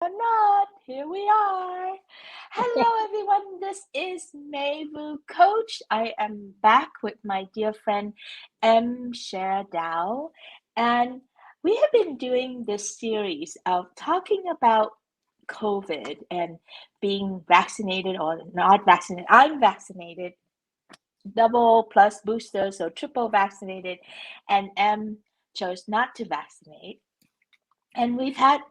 Or not, here we are. Hello, everyone. This is Mai Vu Coach. I am back with my dear friend Sher, and we have been doing this series of talking about COVID and being vaccinated or not vaccinated. I'm vaccinated, double plus booster, so triple vaccinated, and M chose not to vaccinate. And we've had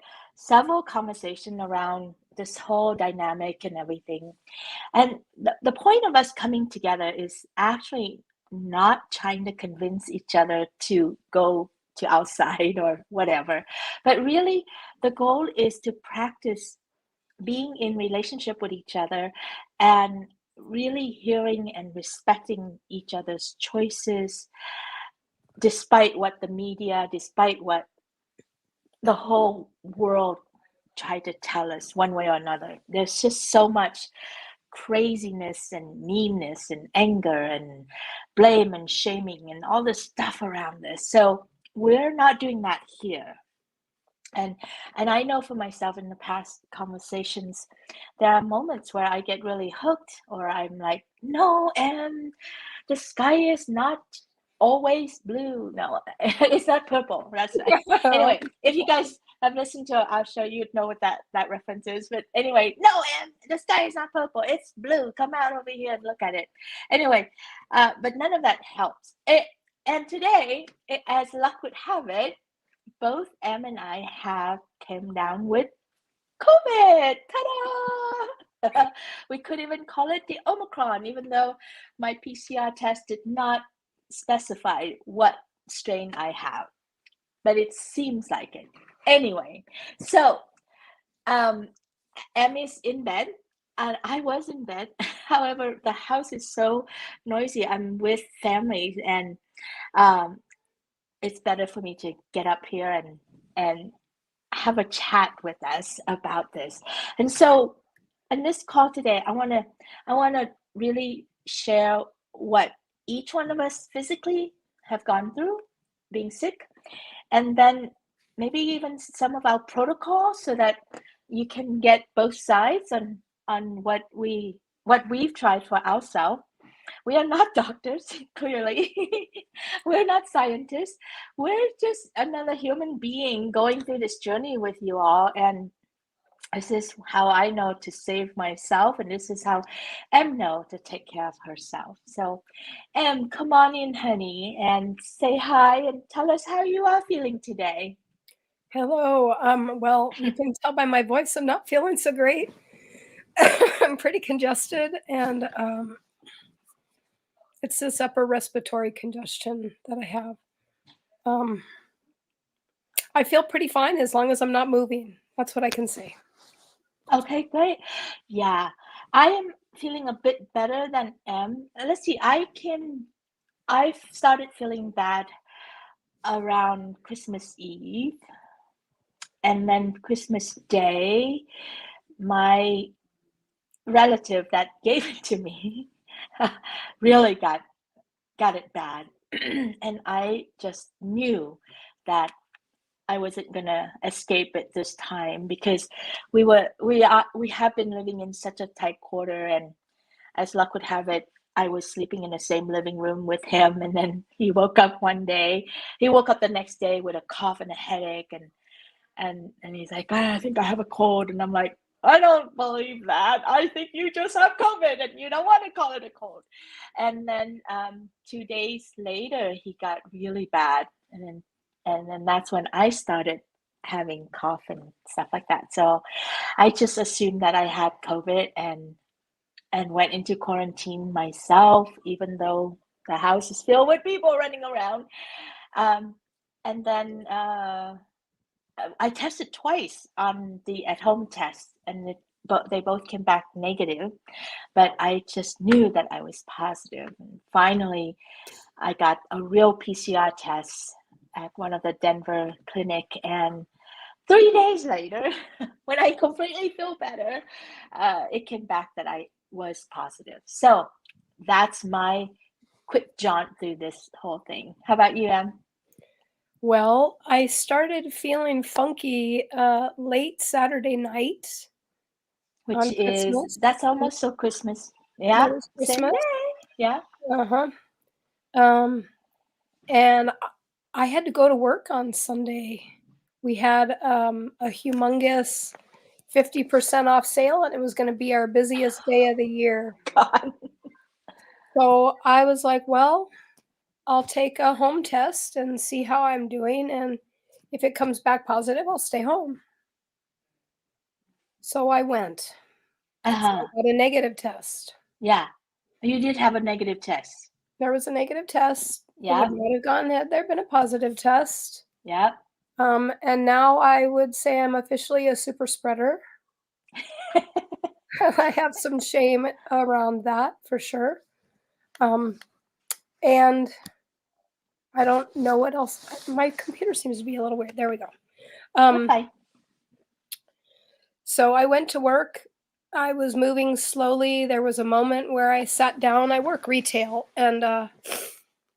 several conversations around this whole dynamic and everything. And the point of us coming together is actually not trying to convince each other to go to outside or whatever, but really the goal is to practice being in relationship with each other and really hearing and respecting each other's choices despite what the media, despite what the whole world tried to tell us one way or another. There's just so much craziness and meanness and anger and blame and shaming and all this stuff around this. So we're not doing that here. And I know for myself in the past conversations, there are moments where I get really hooked or I'm like, no, and the sky is not always blue. No, it's not purple. That's anyway. If you guys have listened to our show, you'd know what that reference is. But anyway, no, and the sky is not purple. It's blue. Come out over here and look at it. Anyway, but none of that helps. And today, as luck would have it, both Em and I have came down with COVID. Ta-da! We could even call it the Omicron, even though my PCR test did not specify what strain I have, but it seems like it. Anyway, so Em is in bed and I was in bed. However, the house is so noisy. I'm with family and um, it's better for me to get up here and have a chat with us about this. And so in this call today, I want to really share what each one of us physically have gone through being sick, and then maybe even some of our protocols so that you can get both sides on what we've tried for ourselves. We are not doctors, clearly. We're not scientists. We're just another human being going through this journey with you all. And this is how I know to save myself, and this is how Em know to take care of herself. So, Em, come on in, honey, and say hi and tell us how you are feeling today. Hello. Well, you can tell by my voice I'm not feeling so great. I'm pretty congested, and it's this upper respiratory congestion that I have. Um, I feel pretty fine as long as I'm not moving. That's what I can say. Okay, great. Yeah, I am feeling a bit better than Em. Let's see, I started feeling bad around Christmas Eve, and then Christmas Day, my relative that gave it to me really got it bad. And I just knew that I wasn't gonna escape it this time because we have been living in such a tight quarter, and as luck would have it, I was sleeping in the same living room with him, and then he woke up one day. He woke up the next day with a cough and a headache, and he's like, "Ah, I think I have a cold," and I'm like, I don't believe that. I think you just have COVID and you don't want to call it a cold. And then 2 days later, he got really bad, and then that's when I started having cough and stuff like that. So I just assumed that I had COVID and went into quarantine myself, even though the house is filled with people running around. Um, and then I tested twice on the at-home test, and but they both came back negative. But I just knew that I was positive. And finally, I got a real PCR test at one of the Denver clinic, and 3 days later, when I completely feel better, it came back that I was positive. So that's my quick jaunt through this whole thing. How about you, Em? Well, I started feeling funky late Saturday night Which on is Christmas. that's almost so Christmas. That Yeah, was same Christmas. day. Yeah. Uh-huh. Um, and I had to go to work on Sunday. We had a humongous 50% off sale, and it was going to be our busiest day of the year. God. So I was like, well, I'll take a home test and see how I'm doing. And if it comes back positive, I'll stay home. So I went. So I Uh-huh. got a negative test. Yeah. You did have a negative test. There was a negative test. It would Yeah. not have gone had there been a positive test. Yeah. And now I would say I'm officially a super spreader. I have some shame around that for sure. Um, and I don't know what else. My computer seems to be a little weird. There we go. Um, Okay. so I went to work. I was moving slowly. There was a moment where I sat down. I work retail, and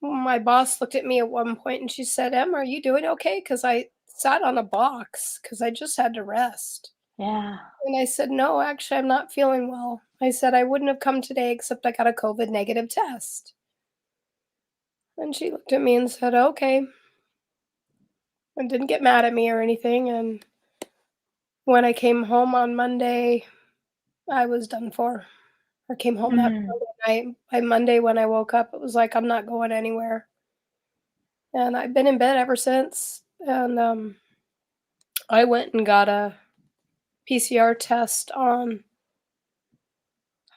my boss looked at me at one point and she said, "Em, are you doing okay?" Because I sat on a box because I just had to rest. Yeah. And I said, "No, actually, I'm not feeling well." I said, "I wouldn't have come today except I got a COVID negative test." And she looked at me and said, "Okay," and didn't get mad at me or anything. And when I came home on Monday, I was done for. I came home that Mm. Monday night. By Monday, when I woke up, it was like, I'm not going anywhere. And I've been in bed ever since. And I went and got a PCR test on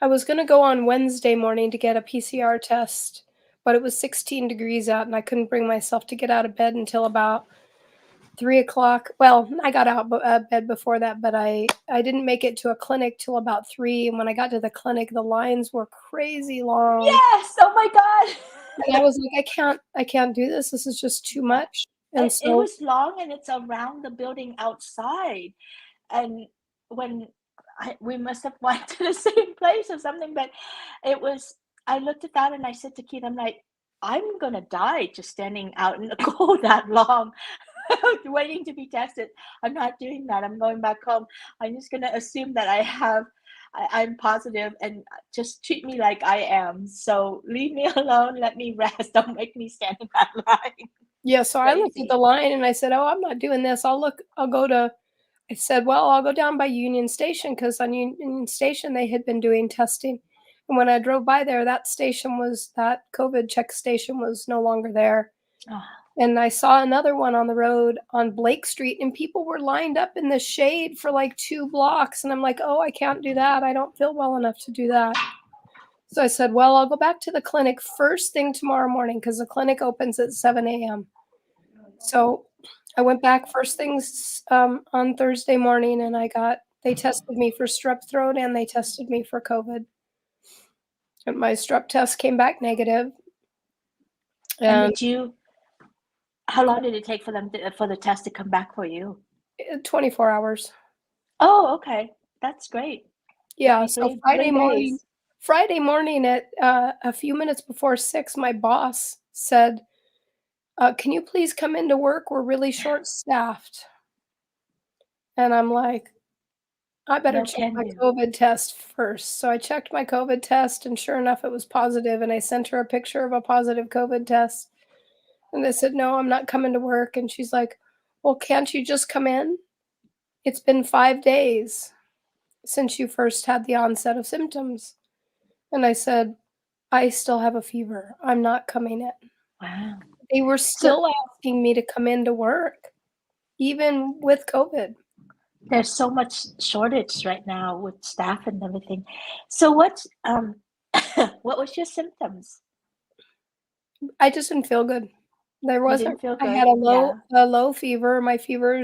I was gonna go on Wednesday morning to get a PCR test, but it was 16 degrees out, and I couldn't bring myself to get out of bed until about 3 o'clock. Well, I got out bed before that, but I didn't make it to a clinic till about 3, and when I got to the clinic, the lines were crazy long, Yes. Oh my and I God. was like, "I can't do this. This is just too Yeah. much." And It so was long and it's around the building outside. And when we must have went to the same place or something, but it was, I looked at that and I said to Keith, I'm like, I'm gonna die just standing out in the cold that long, waiting to be tested. I'm not doing that. I'm going back home. I'm just gonna assume that I'm positive and just treat me like I am. So leave me alone. Let me rest. Don't make me stand in that line. yeah, so I looked at the Crazy. line and I said, "Oh, I'm not doing this. I'll go to." I said, "Well, I'll go down by Union Station because on Union Station, they had been doing testing, and when I drove by there, that COVID check station was no longer there, Oh, and I saw another one on the road on Blake Street, and people were lined up in the shade for, like, 2 blocks, and I'm like, "Oh, I can't do that. I don't feel well enough to do that." So I said, "Well, I'll go back to the clinic first thing tomorrow morning because the clinic opens at 7 a.m." So I went back first things on Thursday morning, and they tested me for strep throat and they tested me for COVID. And my strep test came back negative, and and did you? How long did it take for for the test to come back for you? 24 hours. Oh, okay, that's great. Took Yeah. me So three days. Friday morning at a few minutes before 6, my boss said, "Can you please come into work? We're really short staffed." And I'm like, I better No check can my do. COVID test first. So I checked my COVID test, and sure enough, it was positive, and I sent her a picture of a positive COVID test, and I said, "No, I'm not coming to work," and she's like, "Well, can't you just come in? It's been 5 days since you first had the onset of symptoms." And I said, "I still have a fever. I'm not coming in." Wow. They were So still asking me to come into work, even with COVID. there's so much shortage right now with staff and everything. So what was your symptoms? I just didn't feel good. There You wasn't didn't feel I had good? Yeah. a low fever. My fever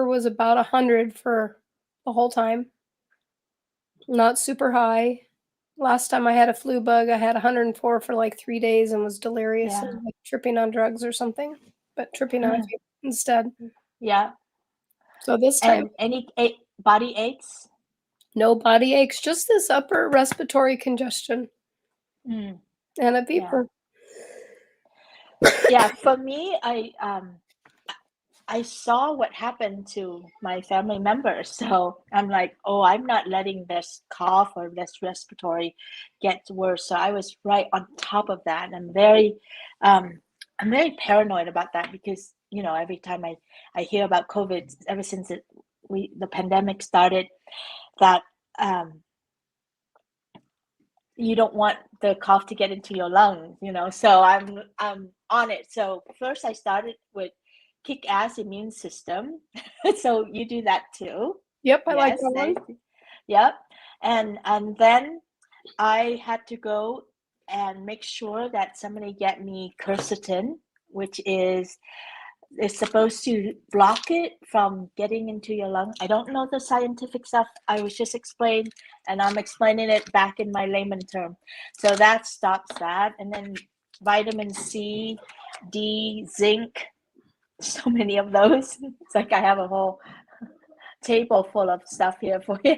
was about 100 for the whole time, not super high. Last time I had a flu bug, I had 104 for, like, 3 days and was delirious Yeah. and, like, tripping on drugs or something, but tripping on a Uh, fever instead. yeah. So this time, And any body aches? no body aches, just this upper respiratory congestion Mm, and a yeah. fever. Yeah, for me, I saw what happened to my family members. So I'm like, oh, I'm not letting this cough or this respiratory get worse. So I was right on top of that. And um, I'm very paranoid about that because, every time I hear about COVID, ever since the pandemic started, that um, you don't want the cough to get into your lungs. So I'm on it. So first I started with kick ass immune system. So you do that too. Yep, I like Yes, that one. yep. And then I had to go and make sure that somebody get me quercetin, which is supposed to block it from getting into your lung. I don't know the scientific stuff. I was just explained, and I'm explaining it back in my layman term. So that stops that. And then vitamin C, D, zinc, so many of those. It's like I have a whole table full of stuff here for you.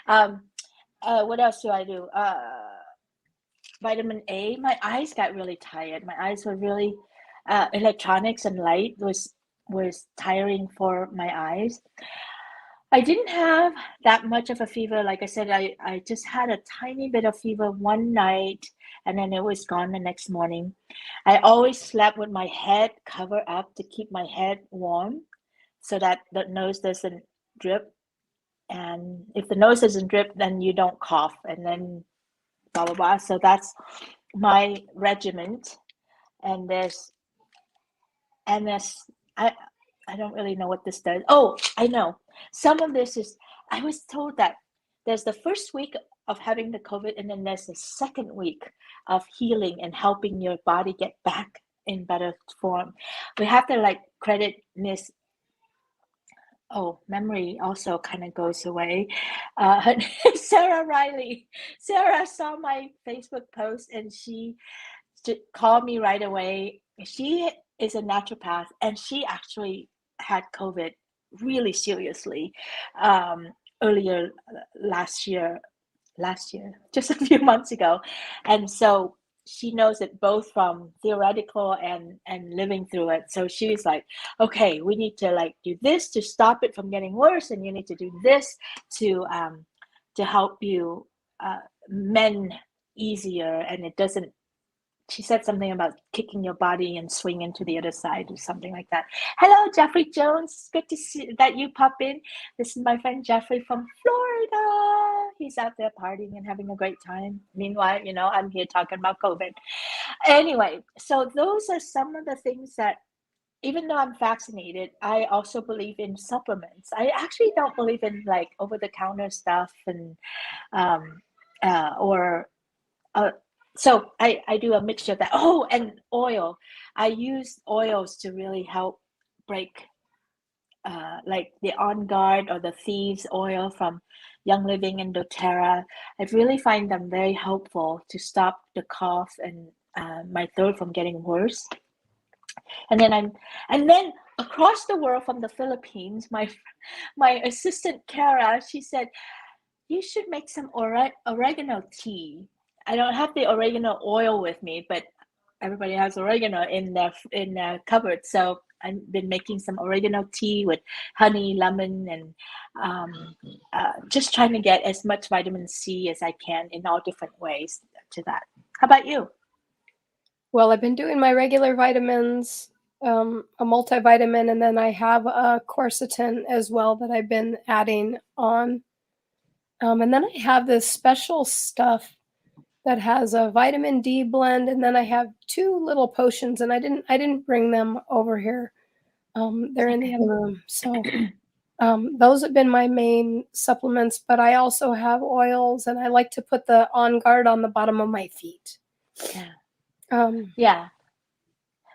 um, what else do I do? Vitamin A. My eyes got really tired. My eyes were really electronics and light was tiring for my eyes. I didn't have that much of a fever. Like I said, I just had a tiny bit of fever one night and then it was gone the next morning. I always slept with my head covered up to keep my head warm so that the nose doesn't drip. And if the nose doesn't drip, then you don't cough. And then blah blah blah. So that's my regiment. And there's I don't really know what this does. Oh, I know. Some of this is I was told that there's the first week of having the COVID, and then there's the second week of healing and helping your body get back in better form. We have to like credit Miss Oh, memory also kind of goes away. Uh, Sarah Riley. Sarah saw my Facebook post and she called me right away. She is a naturopath and she actually had COVID really seriously um, earlier last year, just a few months ago. And so she knows it both from theoretical and living through it. So she's like, okay, we need to like do this to stop it from getting worse, and you need to do this to help you mend easier, and it doesn't. She said something about kicking your body and swinging to the other side or something like that. Hello, Jeffrey Jones. Good to see that you pop in. This is my friend Jeffrey from Florida. He's out there partying and having a great time. Meanwhile, I'm here talking about COVID. Anyway, so those are some of the things that even though I'm vaccinated, I also believe in supplements. I actually don't believe in like over the counter stuff and um, or uh, so I do a mixture of that. Oh, and oil. I use oils to really help break, like the On Guard or the Thieves oil from Young Living and doTERRA. I really find them very helpful to stop the cough and my throat from getting worse. And then across the world from the Philippines, my assistant Kara, she said, you should make some oregano tea. I don't have the oregano oil with me, but everybody has oregano in their cupboard. So I've been making some oregano tea with honey, lemon, and just trying to get as much vitamin C as I can in all different ways to that. How about you? Well, I've been doing my regular vitamins, a multivitamin, and then I have a quercetin as well that I've been adding on. And then I have this special stuff that has a vitamin D blend, and then I have two little potions, and I didn't bring them over here. They're in the Okay. other room. So those have been my main supplements, but I also have oils, and I like to put the On Guard on the bottom of my feet. Yeah. Um, Yeah.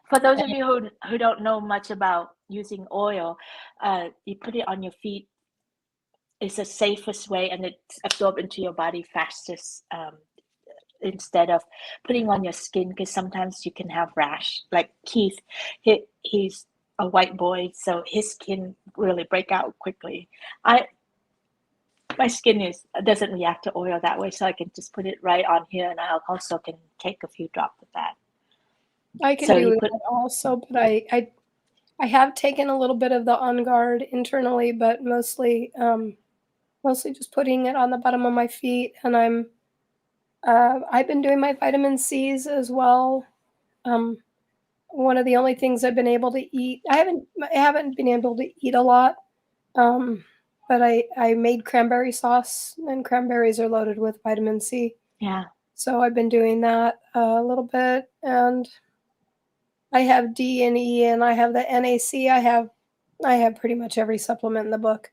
For those of you who don't know much about using oil, you put it on your feet is the safest way, and it's absorbed into your body fastest, instead of putting on your skin, because sometimes you can have rash. Like Keith, he's a white boy, so his skin really break out quickly. I My skin doesn't react to oil that way, so I can just put it right on here, and I also can take a few drops of that. I can So do you put, that also, but I have taken a little bit of the On Guard internally, but mostly just putting it on the bottom of my feet, and I've been doing my vitamin C's as well. Um, one of the only things I've been able to eat, I haven't been able to eat a lot, um, but I made cranberry sauce, and cranberries are loaded with vitamin C. yeah, So I've been doing that a little bit, and I have D and E, and I have the NAC. I have pretty much every supplement in the book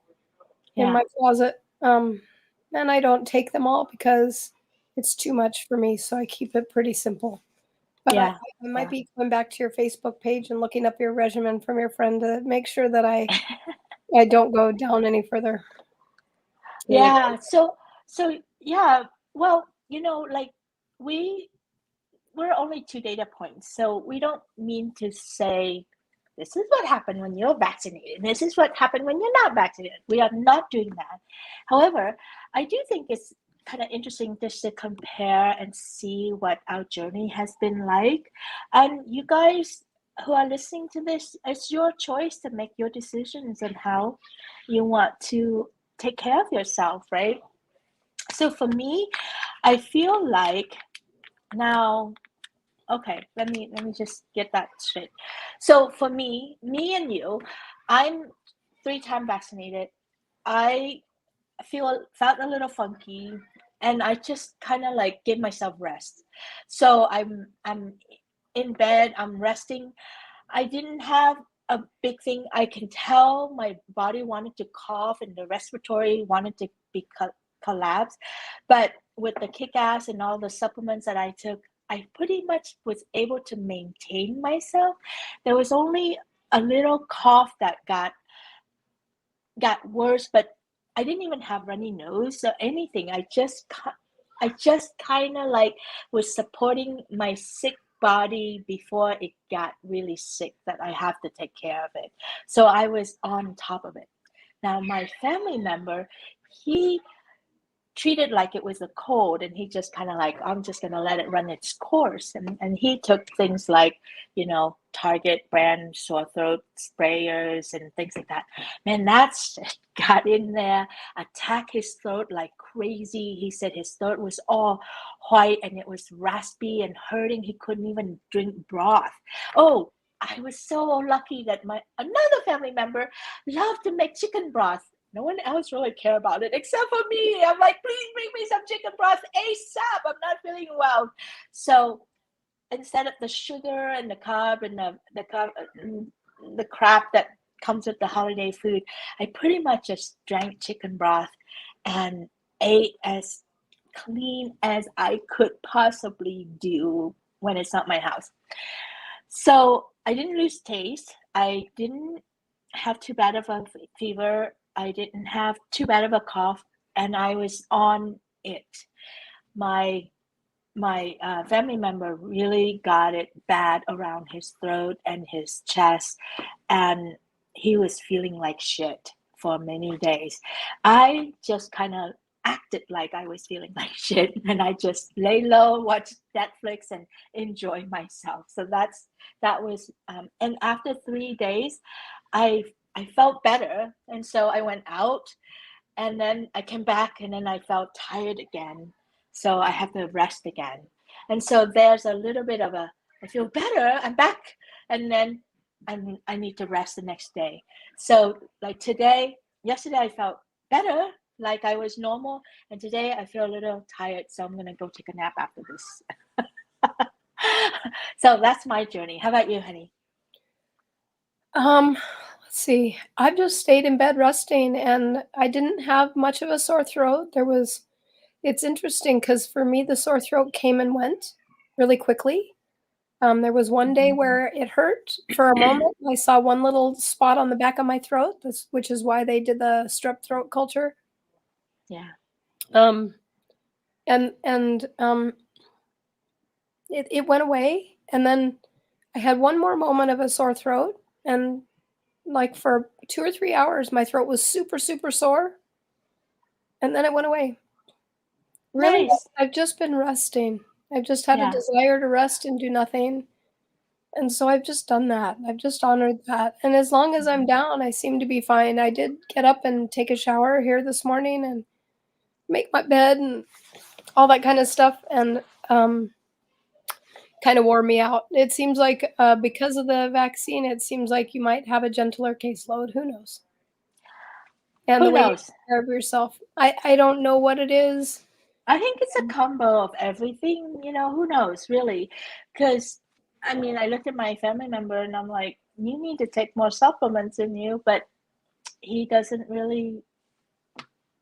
in yeah, my closet, and I don't take them all because it's too much for me. So I keep it pretty simple. But I, yeah, I might yeah. be going back to your Facebook page and looking up your regimen from your friend to make sure that I don't go down any further. Really. Yeah. So yeah, well, like we we're only two data points, so we don't mean to say this is what happened when you're vaccinated. This is what happened when you're not vaccinated. We are not doing that. However, I do think it's kind of interesting just to compare and see what our journey has been like. And you guys who are listening to this, it's your choice to make your decisions on how you want to take care of yourself, right? So for me, I feel like now, okay, let me just get that straight. So for me and you, I'm 3 time vaccinated. I felt a little funky, and I just kind of like give myself rest. So I'm in bed, I'm resting. I didn't have a big thing. I can tell my body wanted to cough and the respiratory wanted to be collapse. But with the kick ass and all the supplements that I took, I pretty much was able to maintain myself. There was only a little cough that got worse, but I didn't even have runny nose or anything. I just kind of like was supporting my sick body before it got really sick that I have to take care of it. So I was on top of it. Now my family member, he treated like it was a cold, and he just kind of like, I'm just going to let it run its course, and he took things like Target brand sore throat sprayers and things like that. Man, that's got in there, attacked his throat like crazy. He said his throat was all white and it was raspy and hurting. He couldn't even drink broth. Oh, I was so lucky that my another family member loved to make chicken broth. No one else really care about it except for me. I'm like, please bring me some chicken broth ASAP. I'm not feeling well. So instead of the sugar and the carb and the crap that comes with the holiday food, I pretty much just drank chicken broth and ate as clean as I could possibly do when it's not my house. So I didn't lose taste. I didn't have too bad of a fever. I didn't have too bad of a cough, and I was on it. My my family member really got it bad around his throat and his chest, and he was feeling like shit for many days. I just kind of acted like I was feeling like shit, and I just lay low, watch Netflix, and enjoy myself. So that was, and after 3 days, I I felt better, and so I went out, and then I came back, and then I felt tired again. So I have to rest again. And so there's a little bit of a, I feel better, I'm back. And then I need to rest the next day. So like yesterday I felt better, like I was normal. And today I feel a little tired. So I'm going to go take a nap after this. So that's my journey. How about you, honey? Um, let's see. I've just stayed in bed resting, and I didn't have much of a sore throat. It's interesting because for me, the sore throat came and went really quickly. There was one day Mhm. where it hurt for a moment. I saw one little spot on the back of my throat, which is why they did the strep throat culture. Yeah. Um, and it went away, and then I had one more moment of a sore throat, and like for 2 or 3 hours, my throat was super super sore, and then it went away. Really, Nice. I've just been resting. I've just had a Yeah. desire to rest and do nothing. And so I've just done that. I've just honored that. And as long as I'm down, I seem to be fine. I did get up and take a shower here this morning and make my bed and all that kind of stuff. And kind of wore me out. It seems like because of the vaccine, it seems like you might have a gentler caseload. Who knows? And Who the way you knows? take care of yourself. I don't know what it is. I think it's a combo of everything, who knows, really? Because, I mean, I looked at my family member and I'm like, you need to take more supplements in you, but he doesn't really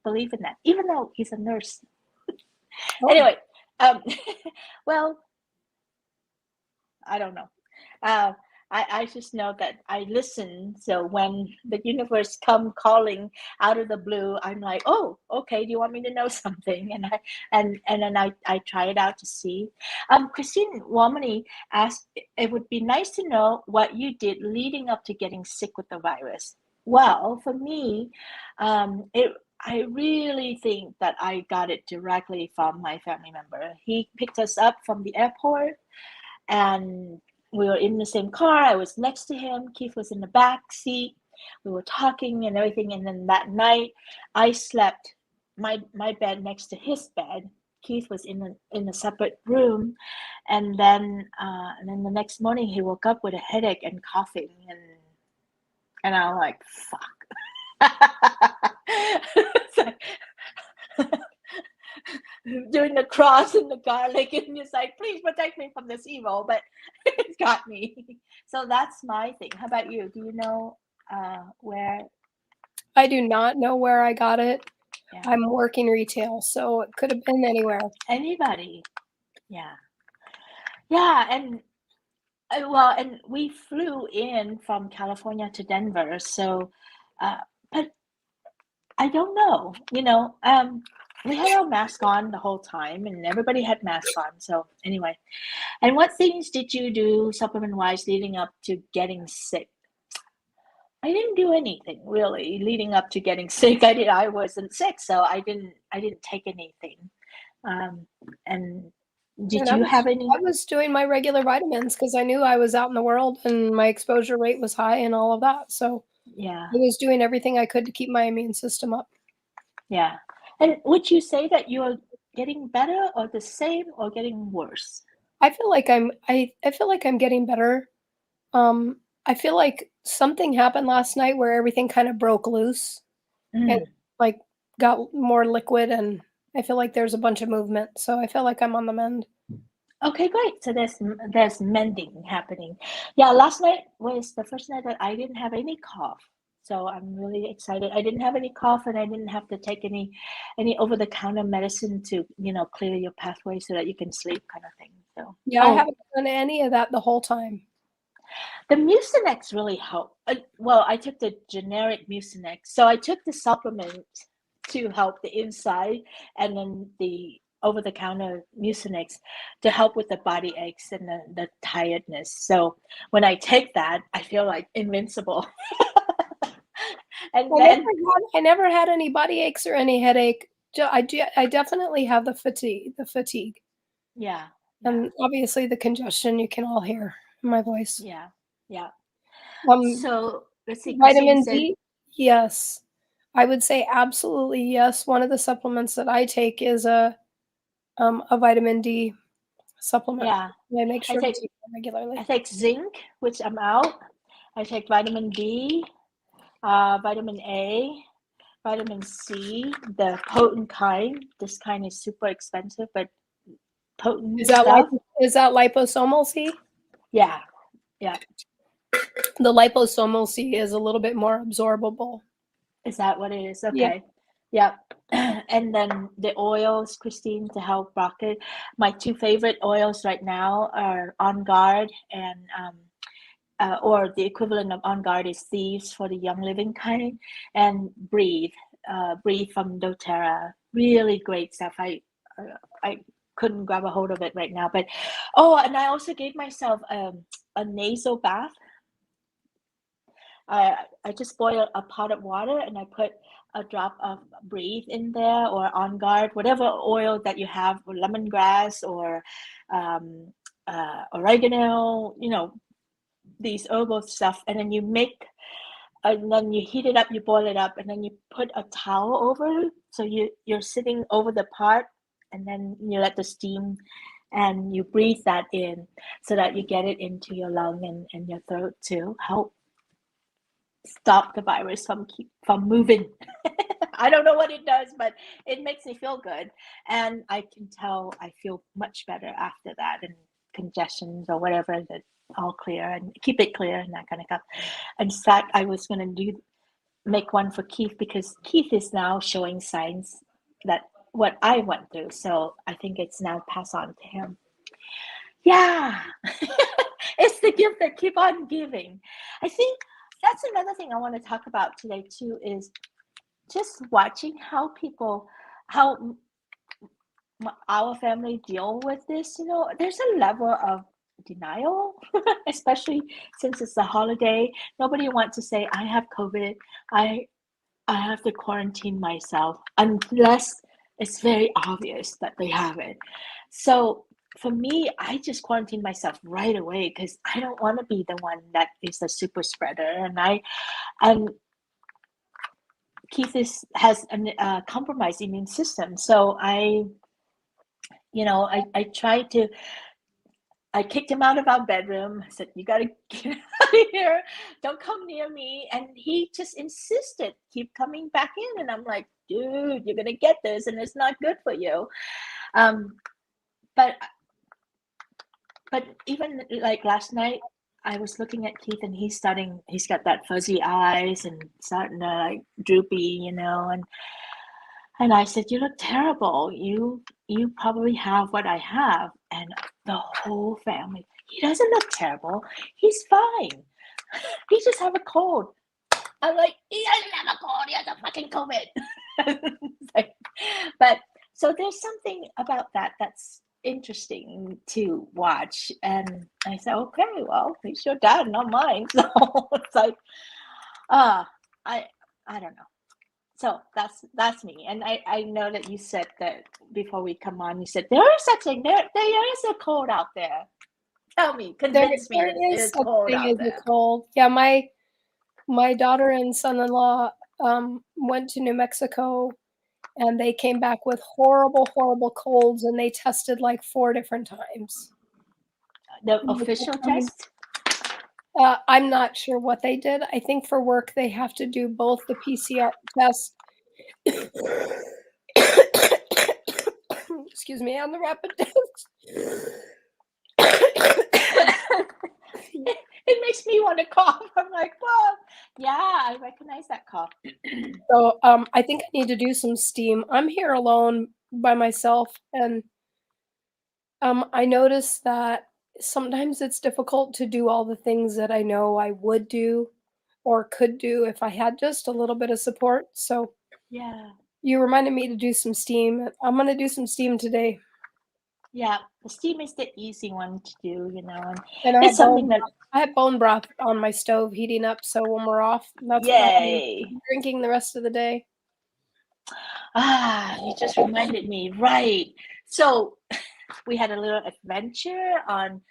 believe in that, even though he's a nurse. Oh, Anyway, um, well, I don't know. Uh, I just know that I listen. So when the universe come calling out of the blue, I'm like, oh, okay. Do you want me to know something? And then I try it out to see. Christine Womany asked, it would be nice to know what you did leading up to getting sick with the virus. Well, for me, I really think that I got it directly from my family member. He picked us up from the airport and we were in the same car. I was next to him. Keith was in the back seat. We were talking and everything. And then that night, I slept my bed next to his bed. Keith was in a separate room, and then the next morning he woke up with a headache and coughing, and I'm like, fuck. It's like, doing the cross and the garlic, and it's like, please protect me from this evil, but it's got me. So that's my thing. How about you? Do you know where? I do not know where I got it. Yeah, I'm working retail, so it could have been anywhere. anybody. Yeah, yeah, and well, and we flew in from California to Denver, so but I don't know. We had our mask on the whole time, and everybody had masks on. So anyway. And what things did you do supplement-wise leading up to getting sick? I didn't do anything really leading up to getting sick. I wasn't sick, so I didn't take anything. Um, and And did you have any? I was doing my regular vitamins because I knew I was out in the world and my exposure rate was high and all of that. So Yeah, I was doing everything I could to keep my immune system up. yeah. And would you say that you're getting better or the same or getting worse? I feel like I'm getting better. I feel like something happened last night where everything kind of broke loose and Mm. like got more liquid and I feel like there's a bunch of movement. So I feel like I'm on the mend. Okay, great. So there's mending happening. Yeah, last night was the first night that I didn't have any cough. So I'm really excited. I didn't have any cough and I didn't have to take any over-the-counter medicine to, clear your pathway so that you can sleep kind of thing. So, Yeah, I oh, haven't done any of that the whole time. the Mucinex really helped. Well, I took the generic Mucinex. So I took the supplement to help the inside and then the over-the-counter Mucinex to help with the body aches and the tiredness. So when I take that, I feel like invincible. And then, I never had any body aches or any headache. I definitely have the fatigue, yeah, yeah, and obviously the congestion you can all hear in my voice. yeah, yeah. Um, So let's see, Christine Vitamin said, D, yes. I would say absolutely yes. One of the supplements that I take is a vitamin D supplement. yeah, I make I sure to take take it I regularly. take zinc, which I'm out. I take vitamin D, vitamin A, vitamin C, the potent kind. This kind is super expensive, but potent stuff. Is that liposomal C? Yeah, yeah. The liposomal C is a little bit more absorbable. Is that what it is? Yeah. Okay. Yeah. And then the oils, Christine, to help rock it. My two favorite oils right now are On Guard and or the equivalent of On Guard is Thieves for the Young Living kind, and Breathe, Breathe from doTERRA. Really great stuff. I couldn't grab a hold of it right now, but oh, and I also gave myself a nasal bath. I just boil a pot of water and I put a drop of Breathe in there or On Guard, whatever oil that you have, or lemongrass or oregano, these herbal stuff, and then you make, and then you heat it up, you boil it up, and then you put a towel over it. So you're sitting over the pot, and then you let the steam, and you breathe that in so that you get it into your lung and your throat to help stop the virus from moving. I don't know what it does, but it makes me feel good. And I can tell I feel much better after that, and congestions or whatever, that all clear, and keep it clear and that kind of stuff. In fact, I was going to make one for Keith, because Keith is now showing signs that what I went through. So I think it's now passed on to him. Yeah. It's the gift that keep on giving. I think that's another thing I want to talk about today too, is just watching how our family deal with this. There's a level of denial, especially since it's a holiday. Nobody wants to say, I have COVID, I have to quarantine myself, unless it's very obvious that they have it. So for me, I just quarantine myself right away, because I don't want to be the one that is a super spreader. And Keith has a compromised immune system, so I tried to. I kicked him out of our bedroom. I said, "You got to get out of here. Don't come near me." And he just insisted, keep coming back in. And I'm like, "Dude, you're gonna get this, and it's not good for you." But even like last night, I was looking at Keith, and he's got that fuzzy eyes and starting to like droopy, and I said, "You look terrible. You probably have what I have." And the whole family, "He doesn't look terrible. He's fine. He just have a cold." I'm like, "He doesn't have a cold. He has a fucking COVID." But so there's something about that that's interesting to watch. And I said, "Okay, well, he's your dad, not mine." So it's like, I don't know. So that's me. And I know that you said that before we come on, you said there is such thing. There is a cold out there. Tell me, convince me that There is there's such cold thing out as a there. cold. Yeah, my daughter and son-in-law went to New Mexico, and they came back with horrible, horrible colds, and they tested like 4 different times. The official test? I'm not sure what they did. I think for work they have to do both the PCR test excuse me, and the rapid test. It makes me want to cough. I'm like, well, yeah, I recognize that cough. So I think I need to do some steam. I'm here alone by myself, and I noticed that sometimes it's difficult to do all the things that I know I would do or could do if I had just a little bit of support. So Yeah. you reminded me to do some steam. I'm gonna do some steam today. Yeah, the steam is the easy one to do, And it's something that, I have bone broth on my stove heating up, so when we're off, that's what I'll be yay. drinking the rest of the day. You just reminded me, right. So we had a little adventure on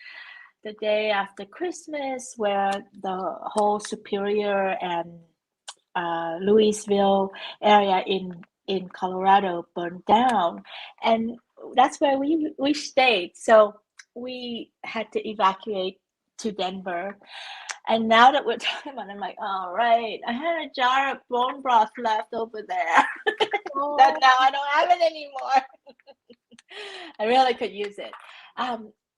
the day after Christmas, where the whole Superior and Louisville area in Colorado burned down, and that's where we stayed. So we had to evacuate to Denver. And now that we're talking about it, I'm like, all right, I had a jar of bone broth left over there that now I don't have it anymore. I really could use it.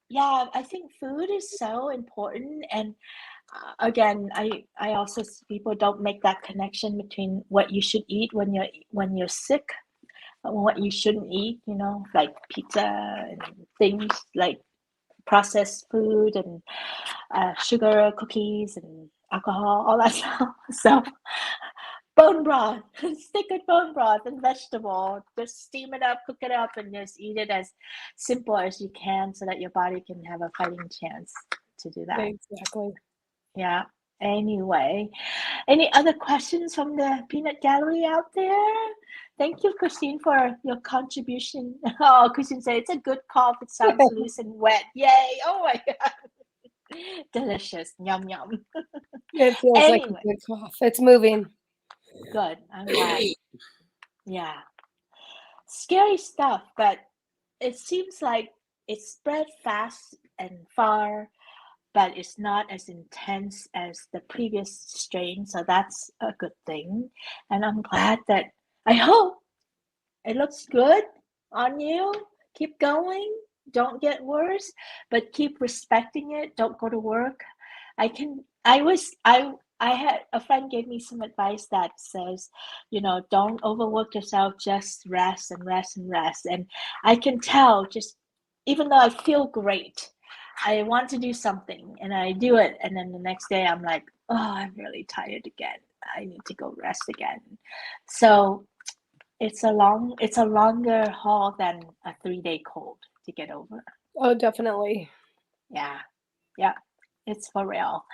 Yeah, I think food is so important. And again, I also see people don't make that connection between what you should eat when you're sick and what you shouldn't eat, like pizza and things like processed food and sugar, cookies, and alcohol, all that stuff. So bone broth, stick with bone broth and vegetable. Just steam it up, cook it up, and just eat it as simple as you can so that your body can have a fighting chance to do that. Exactly. Yeah. Anyway, any other questions from the peanut gallery out there? Thank you, Christine, for your contribution. Oh, Christine said it's a good cough. It sounds loose and wet. Yay. Oh my God. Delicious. Yum, yum. It feels like a Anyway, good cough. It's moving. good. I'm glad. Yeah. Scary stuff, but it seems like it spread fast and far, but it's not as intense as the previous strain. So that's a good thing. And I'm glad that I hope it looks good on you. Keep going. Don't get worse, but keep respecting it. Don't go to work. I had a friend gave me some advice that says, don't overwork yourself, just rest and rest and rest. And I can tell, just even though I feel great, I want to do something and I do it, and then the next day I'm like, oh, I'm really tired again. I need to go rest again. So it's a longer haul than a 3-day cold to get over. Oh, definitely. Yeah. Yeah. It's for real.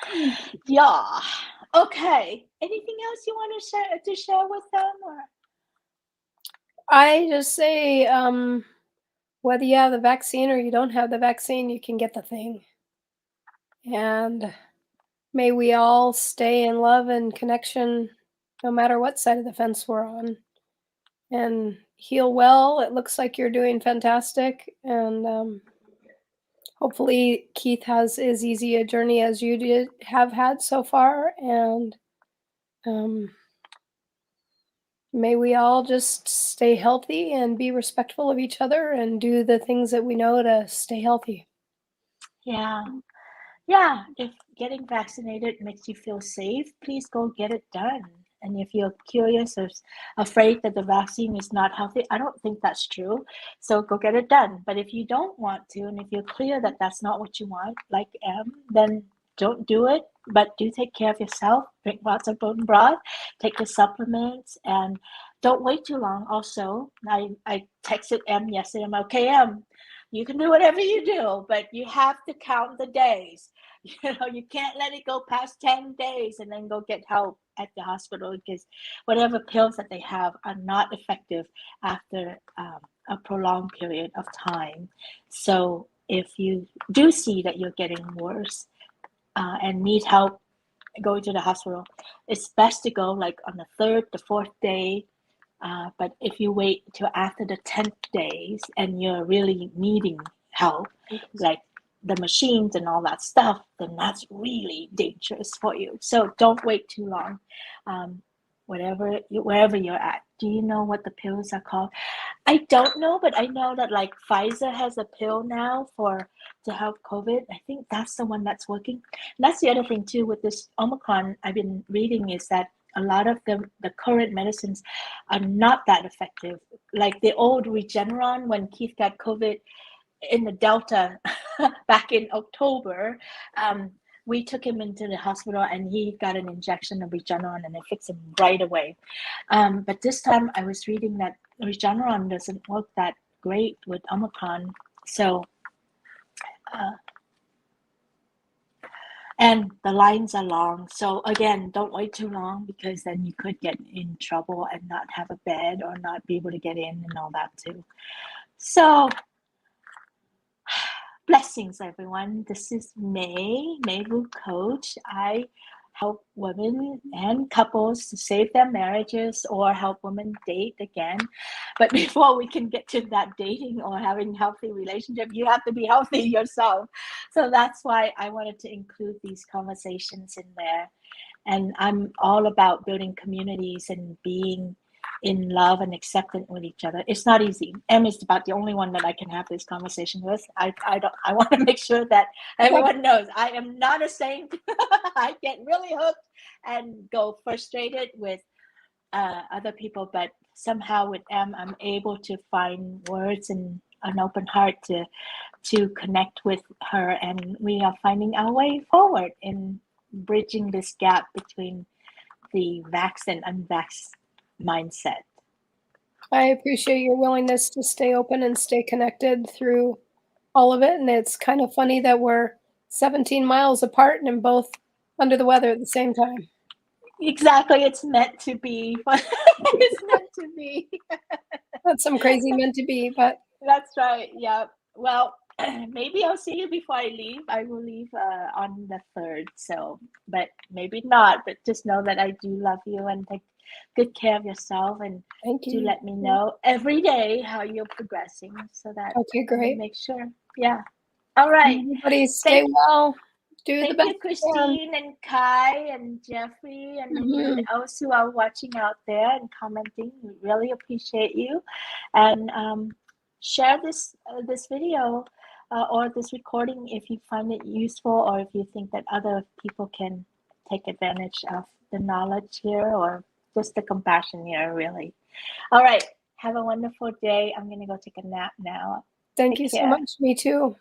Yeah. Okay. Anything else you want to share with them, or I just say, whether you have the vaccine or you don't have the vaccine, you can get the thing. And may we all stay in love and connection no matter what side of the fence we're on. And heal well. It looks like you're doing fantastic. And hopefully, Keith has as easy a journey as you did have had so far. And um, may we all just stay healthy and be respectful of each other and do the things that we know to stay healthy. yeah. Yeah, if getting vaccinated makes you feel safe, please go get it done. And if you're curious or afraid that the vaccine is not healthy, I don't think that's true. So go get it done. But if you don't want to, and if you're clear that that's not what you want, like M, then don't do it. But do take care of yourself. Drink lots of bone broth, take the supplements, and don't wait too long. Also, I texted M yesterday. I'm okay, M. You can do whatever you do, but you have to count the days. You can't let it go past 10 days and then go get help at the hospital, because whatever pills that they have are not effective after a prolonged period of time. So if you do see that you're getting worse and need help going to the hospital, it's best to go like on the third, the fourth day. But if you wait till after the 10th days and you're really needing help, like the machines and all that stuff, then that's really dangerous for you. So don't wait too long. Wherever you're at. Do you know what the pills are called? I don't know, but I know that like Pfizer has a pill now to help COVID. I think that's the one that's working. And that's the other thing too with this Omicron I've been reading, is that a lot of the current medicines are not that effective. Like the old Regeneron, when Keith got COVID in the Delta back in October, we took him into the hospital and he got an injection of Regeneron and it fixed him right away. But this time I was reading that Regeneron doesn't work that great with Omicron. So, and the lines are long. So again, don't wait too long, because then you could get in trouble and not have a bed or not be able to get in and all that too. So blessings, everyone. This is Mai Vu Coach. I help women and couples to save their marriages or help women date again. But before we can get to that dating or having healthy relationship, you have to be healthy yourself. So that's why I wanted to include these conversations in there. And I'm all about building communities and being in love and acceptance with each other. It's not easy. Em is about the only one that I can have this conversation with. I want to make sure that everyone knows I am not a saint. I get really hooked and go frustrated with other people, but somehow with Em, I'm able to find words and an open heart to connect with her, and we are finding our way forward in bridging this gap between the vaxxed and unvaxxed mindset. I appreciate your willingness to stay open and stay connected through all of it. And it's kind of funny that we're 17 miles apart and both under the weather at the same time. Exactly, it's meant to be. It's meant to be. That's some crazy meant to be, but That's right. Yeah. Well, maybe I'll see you before I leave. I will leave on the 3rd, so but maybe not. But just know that I do love you and take good care of yourself, and Thank do you. let me know every day how you're progressing so that Okay, I will great. make sure. Yeah. All right. Everybody stay Thank well. Do the Thank best you, you can. Christine and Kai and Jeffrey and anyone Mhm. else who are watching out there and commenting. We really appreciate you. And share this video or this recording if you find it useful, or if you think that other people can take advantage of the knowledge here, or just the compassion here, really. All right. Have a wonderful day. I'm going to go take a nap now. Thank Take you so care. much. Me too.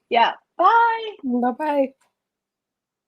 Yeah. Bye. Bye-bye.